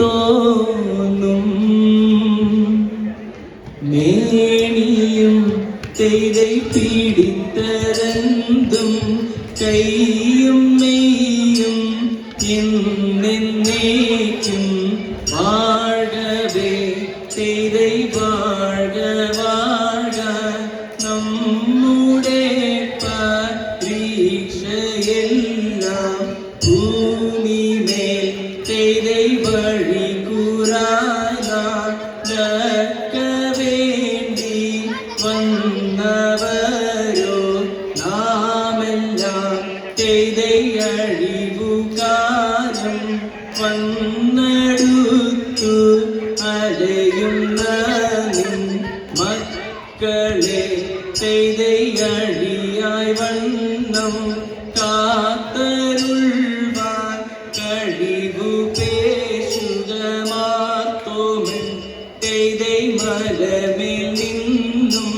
മേൽത്തോന്നും മേണിയും ചെയ്தை പീഡിത്തരന്തും കൈയും നെയ്യും എന്നേക്കും വാഴവേ ചെയ്தை വാഴ വാഴ നമ്മുടെ പരീക്ഷയെല്ലാം ഭൂമിമേൽ ചെയ്தை വഴി കൂറാനക്ക വേണ്ടി വന്നവരോ നാമെല്ലാം ചെയ്தை അഴിവുകാലം വന്നെടുത്തു അലയുന്ന നിൻ മക്കളെ ചെയ്தை അഴിയായി വണ്ണം കാത്തരുൾവാൻ കഴിവു പേശുകമാത്തോമൻ ചെയ്தை മലമേൽ നിന്നും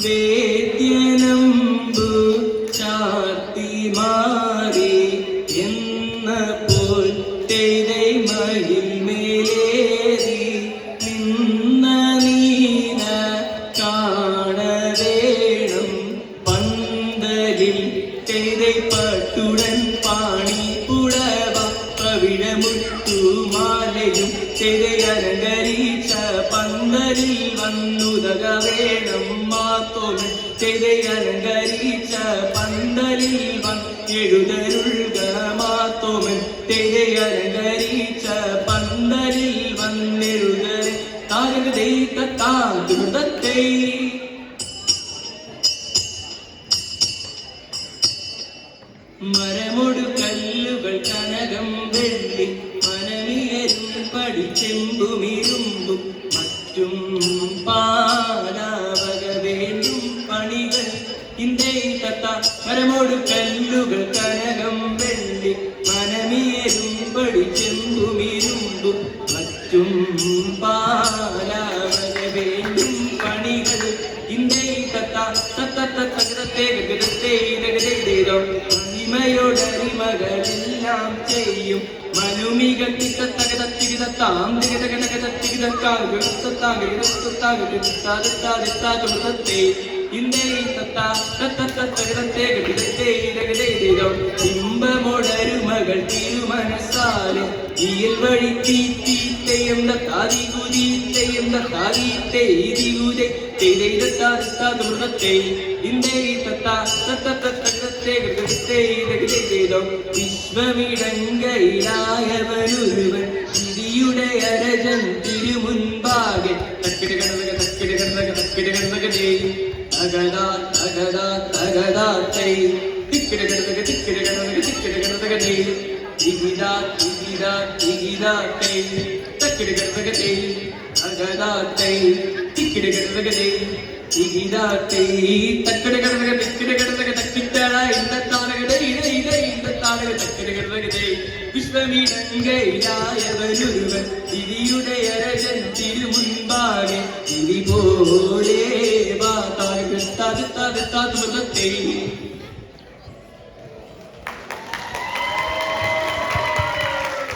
വേദ്യനമ്പു ചാർത്തി മാറി എന്നപ്പോൾ ചെയ്தை മയിൽ മേലേറി നിന്ന നീന കാണവേണം പന്തലിൽ ചെയ്தை പട്ടുടൻ പാണി പുടവ പവിഴമുട്ടുമാലയും ചെയ്தை അലങ്കരിച്ച പന്തലിൽ വന്നുതക വേണം മാത്തോമൻ ചെയ്தை അലങ്കരിച്ച പന്തലിൽ വന്നെഴുതരുൾക മാത്തോമൻ ചെയ്தை അലങ്കരിച്ച പന്തലിൽ വന്നെഴുതരെ താരകതേ തത്താ മരമൊടു കല്ലുകൾ കനകം വെള്ളി മനമിയരും പഠിച്ചെമ്പുമിരുമ്പും മറ്റും പാലാവക വേണ്ടും പണികൾ ഇന്ത്യേ തത്ത മരമൊടു കല്ലുകൾ കനകം വെള്ളി മനമിയരും പഠിച്ചെമ്പുമിരുമ്പും മറ്റും പാലാവക വേണ്ടും പണികൾ ഇന്ത്യേ തത്ത തത്തേ ഗഗതേ മണിമയോടരിമകളെല്ലാം ചെയ്യും മനുമിക തികതത്താം ബിംബമോടരുമകൾ തിരുമനസാലെ ഈൽ വഴി തീറ്റയും താതികുതീറ്റയും താതീറ്റേരികുതേ വിശ്വമിടങ്കയിലായവനൊരുവൻ ചിരിയുടെ അരജൻ തിരുമുൻപാകെ വിശ്വമിടങ്കയിലായവനൊരുവൻ ചിരിയുടെ അരജൻ തിരുമുൻപാകെ ചിരി പോലെ വാ താഴെ